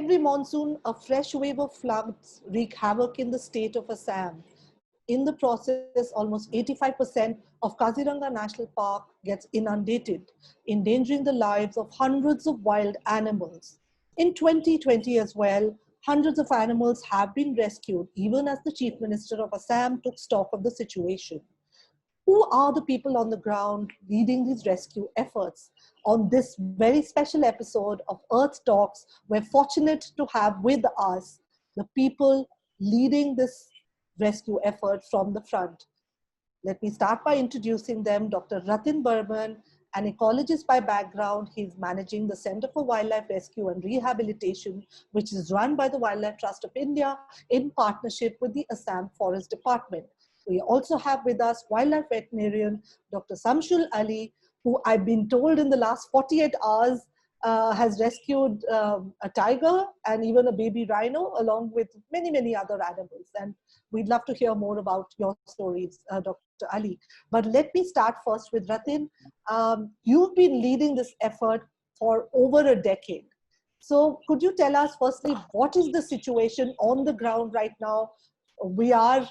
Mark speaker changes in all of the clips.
Speaker 1: Every monsoon, a fresh wave of floods wreak havoc in the state of Assam. In the process, almost 85% of Kaziranga National Park gets inundated, endangering the lives of hundreds of wild animals. In 2020 as well, hundreds of animals have been rescued, even as the Chief Minister of Assam took stock of the situation. Who are the people on the ground leading these rescue efforts? On this very special episode of Earth Talks, we're fortunate to have with us the people leading this rescue effort from the front. Let me start by introducing them. Dr. Ratin Burman, an ecologist by background, he's managing the Center for Wildlife Rescue and Rehabilitation, which is run by the Wildlife Trust of India in partnership with the Assam Forest Department. We also have with us wildlife veterinarian, Dr. Samshul Ali, who I've been told in the last 48 hours has rescued a tiger and even a baby rhino, along with many, many other animals. And we'd love to hear more about your stories, Dr. Ali. But let me start first with Ratin. You've been leading this effort for over a decade. So could you tell us firstly, what is the situation on the ground right now? We are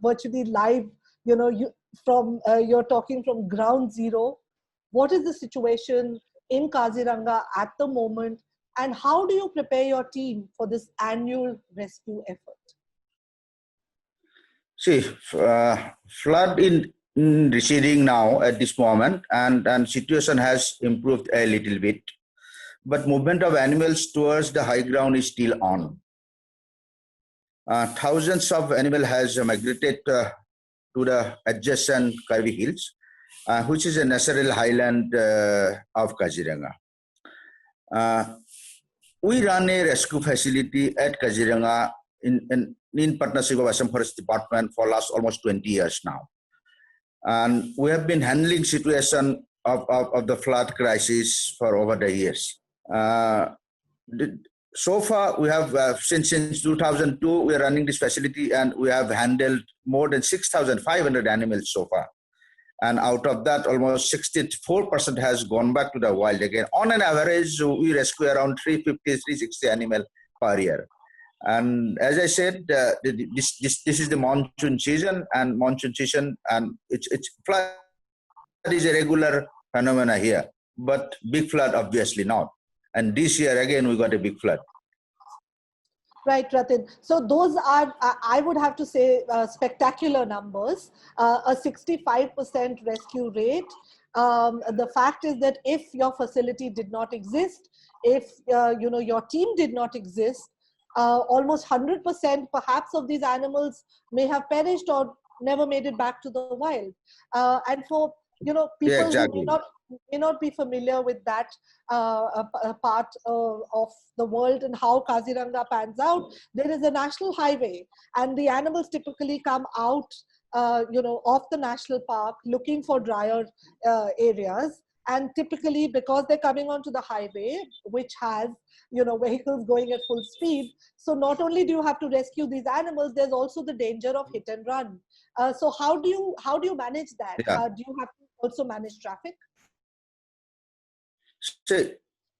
Speaker 1: virtually live, you're talking from ground zero. What is the situation in Kaziranga at the moment, and how do you prepare your team for this annual rescue effort?
Speaker 2: See, flood in receding now at this moment, and situation has improved a little bit, but movement of animals towards the high ground is still on. Thousands of animals has migrated to the adjacent Karvi Hills, which is a natural highland of Kaziranga. We run a rescue facility at Kaziranga in partnership with Assam Forest Department for last almost 20 years now. And we have been handling situation of the flood crisis for over the years. So far, we have, since 2002, we are running this facility, and we have handled more than 6,500 animals so far. And out of that, almost 64% has gone back to the wild again. On an average, we rescue around 350, 360 animals per year. And as I said, this is the monsoon season, and it's flood is a regular phenomena here, but big flood obviously not. And this year again we got a big flood.
Speaker 1: Right, Ratin. So those are, I would have to say, spectacular numbers. A 65% rescue rate. The fact is that if your facility did not exist, if your team did not exist, almost 100% perhaps of these animals may have perished or never made it back to the wild. And for people
Speaker 2: exactly.
Speaker 1: who may not be familiar with that part of the world and how Kaziranga pans out, there is a national highway, and the animals typically come out of the national park looking for drier areas. And typically, because they're coming onto the highway, which has vehicles going at full speed, so not only do you have to rescue these animals, there's also the danger of hit and run. So how do you manage that?
Speaker 2: Yeah.
Speaker 1: Do you have to also manage traffic?
Speaker 2: So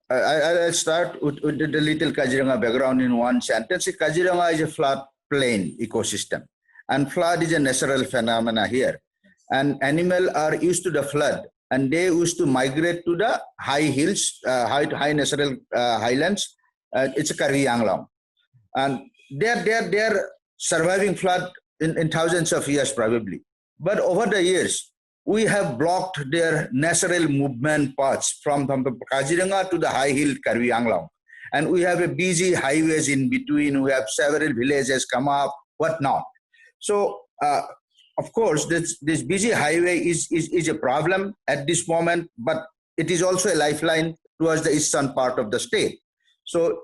Speaker 2: I'll start with the little Kaziranga background in one sentence. Kaziranga is a floodplain ecosystem, and flood is a natural phenomena here. And animals are used to the flood, and they used to migrate to the high hills, high natural highlands. It's a Karvi Anglong, and they're surviving flood in thousands of years probably. But over the years, we have blocked their natural movement paths from the Kaziranga to the high hill Karvi Anglong. And we have a busy highways in between. We have several villages come up, whatnot. So, of course, this busy highway is a problem at this moment, but it is also a lifeline towards the eastern part of the state. So,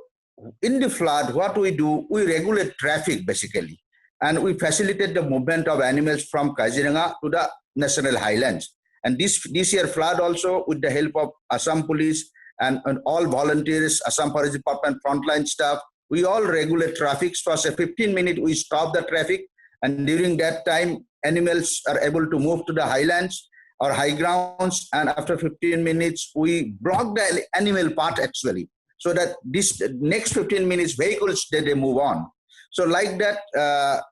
Speaker 2: in the flood, what we do, we regulate traffic basically. And we facilitate the movement of animals from Kaziranga to the national highlands. And this year flood also, with the help of Assam Police and all volunteers, Assam Forest Department frontline staff, we all regulate traffic. So as a 15-minute, we stop the traffic. And during that time, animals are able to move to the highlands or high grounds. And after 15 minutes, we block the animal path actually. so that this next 15 minutes vehicles they move on. So like that,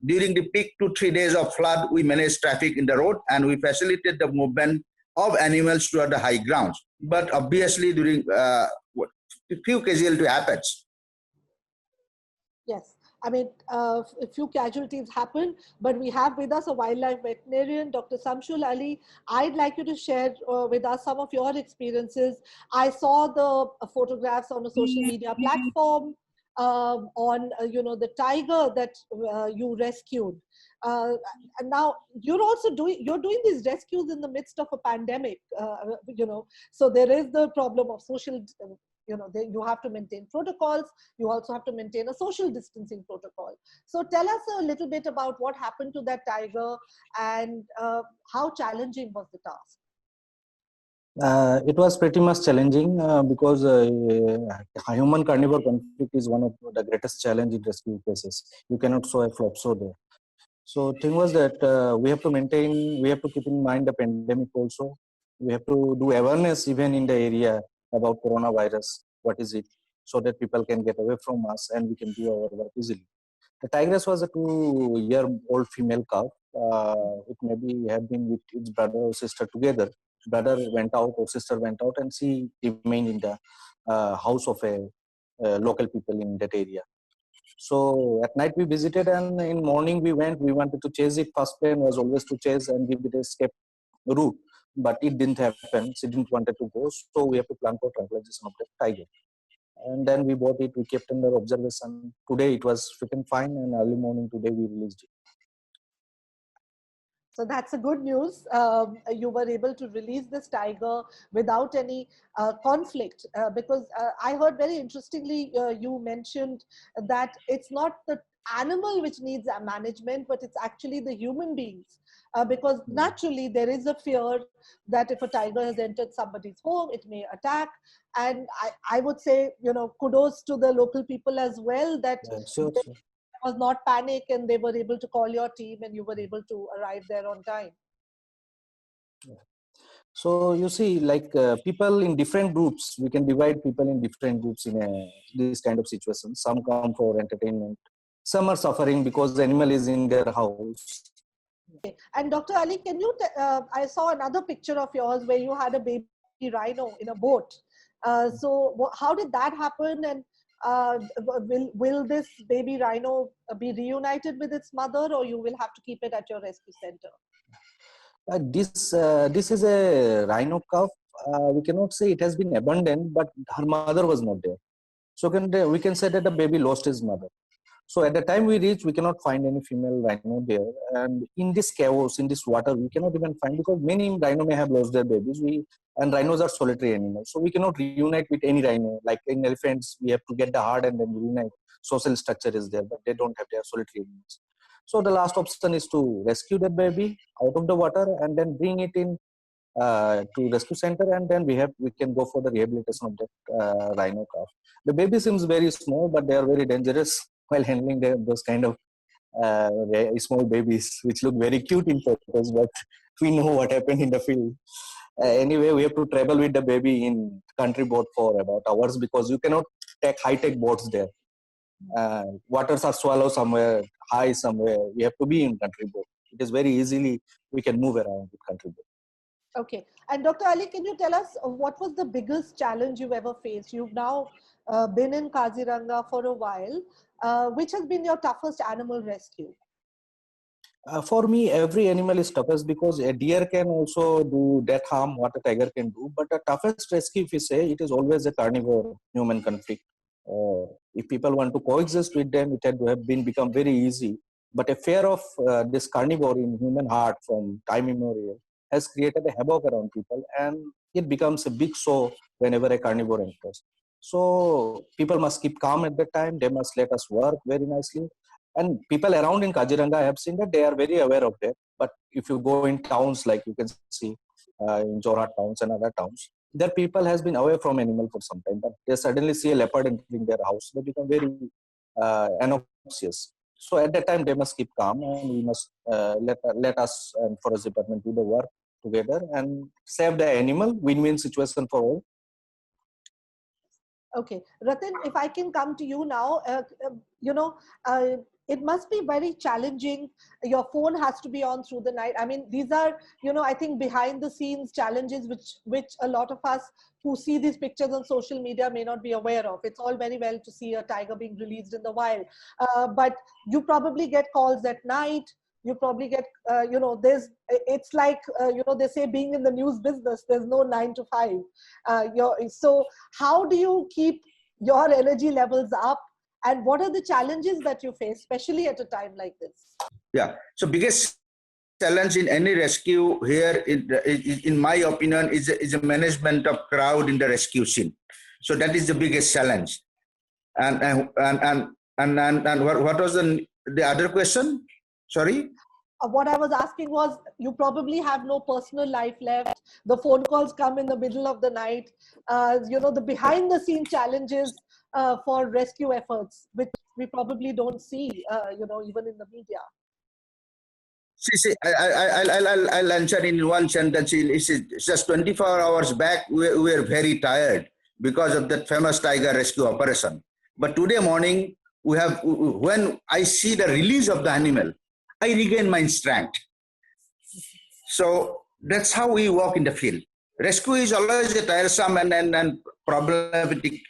Speaker 2: during the peak 2-3 days of flood, we manage traffic in the road and we facilitate the movement of animals toward the high grounds. But obviously during few casualty happens.
Speaker 1: Yes, I mean, a few casualties happen, but we have with us a wildlife veterinarian, Dr. Samshul Ali. I'd like you to share with us some of your experiences. I saw the photographs on a social media platform on, the tiger that you rescued. And now you're doing these rescues in the midst of a pandemic, so there is the problem of social, you have to maintain protocols. You also have to maintain a social distancing protocol. So tell us a little bit about what happened to that tiger and how challenging was the task?
Speaker 3: It was pretty much challenging because human carnivore conflict is one of the greatest challenge in rescue cases. You cannot show a flopso there. So thing was that we have to keep in mind the pandemic also. We have to do awareness even in the area about coronavirus, what is it, so that people can get away from us and we can do our work easily. The tigress was a 2-year-old female calf. It maybe had been with its brother or sister together. Brother went out or sister went out and she remained in the house of a local people in that area. So at night we visited and in morning we wanted to chase it. First plan was always to chase and give it a escape route, but it didn't happen. She didn't wanted to go. So we have to plan for tranquilization of the tiger. And then we bought it, we kept under observation. Today it was freaking fine and early morning today we released it.
Speaker 1: So that's a good news. You were able to release this tiger without any conflict because I heard very interestingly, you mentioned that it's not the animal which needs a management, but it's actually the human beings. Because naturally there is a fear that if a tiger has entered somebody's home, it may attack. And I would say, kudos to the local people as well that
Speaker 3: Sure.
Speaker 1: was not panic and they were able to call your team and you were able to arrive there on time.
Speaker 3: So you see, like people in different groups, we can divide people in different groups in this kind of situation. Some come for entertainment. Some are suffering because the animal is in their house.
Speaker 1: Okay. And Dr. Ali, can you, I saw another picture of yours where you had a baby rhino in a boat. So how did that happen? And will this baby rhino be reunited with its mother or you will have to keep it at your rescue center?
Speaker 3: This is a rhino calf. We cannot say it has been abandoned, but her mother was not there. So we can say that the baby lost his mother. So at the time we reach, we cannot find any female rhino there. And in this chaos, in this water, we cannot even find, because many rhino may have lost their babies. And rhinos are solitary animals. So we cannot reunite with any rhino. Like in elephants, we have to get the herd and then reunite. Social structure is there, but they don't have, they are solitary animals. So the last option is to rescue that baby out of the water and then bring it in to rescue center, and then we can go for the rehabilitation of that rhino calf. The baby seems very small, but they are very dangerous while handling those kind of small babies, which look very cute in photos, but we know what happened in the field. Anyway, we have to travel with the baby in country boat for about hours because you cannot take high-tech boats there. Waters are shallow somewhere, high somewhere. We have to be in country boat. It is very easily we can move around with country boat.
Speaker 1: Okay. And Dr. Ali, can you tell us what was the biggest challenge you've ever faced? You've now been in Kaziranga for a while. Which has been your toughest animal rescue?
Speaker 3: For me, every animal is toughest because a deer can also do that harm what a tiger can do. But the toughest rescue, if you say, it is always a carnivore-human conflict. If people want to coexist with them, it had to have become very easy. But a fear of this carnivore in human heart from time immemorial has created a havoc around people, and it becomes a big show whenever a carnivore enters. So people must keep calm at that time. They must let us work very nicely. And people around in Kaziranga, I have seen that they are very aware of that. But if you go in towns, like you can see in Jorhat towns and other towns, their people has been away from animal for some time, but they suddenly see a leopard entering their house, they become very anxious. So at that time, they must keep calm, and we must let us and forest department do the work together and save the animal. Win-win situation for all.
Speaker 1: Okay, Ratin, if I can come to you now, you know, it must be very challenging. Your phone has to be on through the night. I mean, these are, you know, I think behind the scenes challenges which a lot of us who see these pictures on social media may not be aware of. It's all very well to see a tiger being released in the wild, but you probably get calls at night. You probably get, you know, it's like, you know, they say being in the news business, there's no 9 to 5. So how do you keep your energy levels up, and what are the challenges that you face, especially at a time like this?
Speaker 2: Yeah. So biggest challenge in any rescue here, in my opinion, is a management of crowd in the rescue scene. So that is the biggest challenge. And what was the other question? Sorry.
Speaker 1: What I was asking was, you probably have no personal life left. The phone calls come in the middle of the night. You know, the behind the scene challenges for rescue efforts, which we probably don't see, you know, even in the media.
Speaker 2: See, I'll answer in one sentence. It's just 24 hours back, we were very tired because of that famous tiger rescue operation. But today morning, when I see the release of the animal, I regain my strength. So that's how we walk in the field. Rescue is always a tiresome and problematic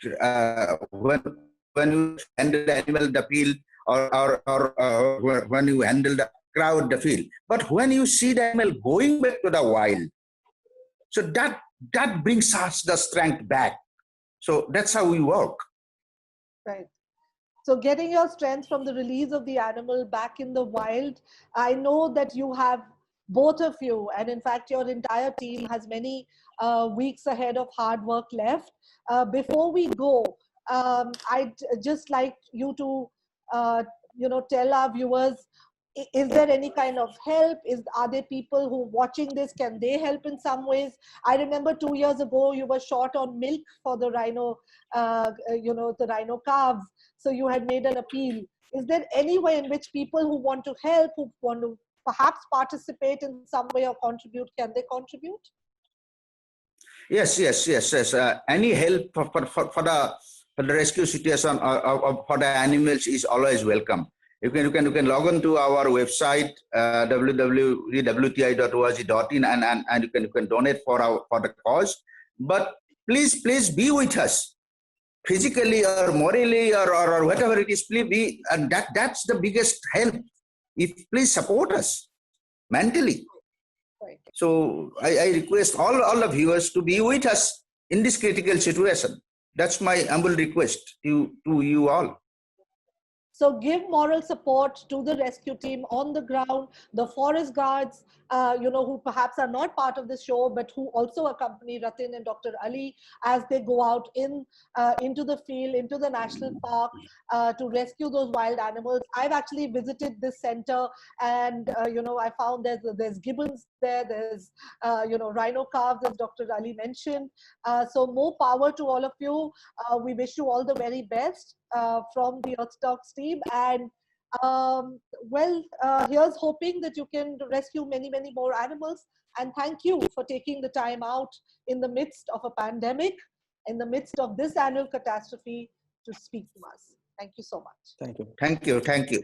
Speaker 2: when you handle the animal in the field, or when you handle the crowd the field. But when you see the animal going back to the wild, so that brings us the strength back. So that's how we work.
Speaker 1: Right. So getting your strength from the release of the animal back in the wild, I know that you have, both of you, and in fact your entire team has many weeks ahead of hard work left. Before we go, I'd just like you to, you know, tell our viewers, is there any kind of help? Are there people who watching this? Can they help in some ways? I remember 2 years ago, you were short on milk for the rhino, you know, the rhino calves. So you had made an appeal. Is there any way in which people who want to help, who want to perhaps participate in some way or contribute, can they contribute?
Speaker 2: Yes. Any help for the rescue situation or for the animals is always welcome. You can log on to our website www.wti.org.in and you can donate for the cause. But please be with us physically or morally or whatever it is. Please be, and that's the biggest help. If please support us mentally.
Speaker 1: Right.
Speaker 2: So I request all the viewers to be with us in this critical situation. That's my humble request to you all.
Speaker 1: So give moral support to the rescue team on the ground, the forest guards, you know, who perhaps are not part of the show, but who also accompany Ratin and Dr. Ali as they go out into the field, into the national park to rescue those wild animals. I've actually visited this center, and you know, I found there's gibbons there, there's you know, rhino calves, as Dr. Ali mentioned. So more power to all of you. We wish you all the very best from the Earth Talks team, and here's hoping that you can rescue many more animals. And thank you for taking the time out in the midst of a pandemic, in the midst of this annual catastrophe, to speak to us. Thank you so much.
Speaker 3: Thank you.
Speaker 2: Thank you.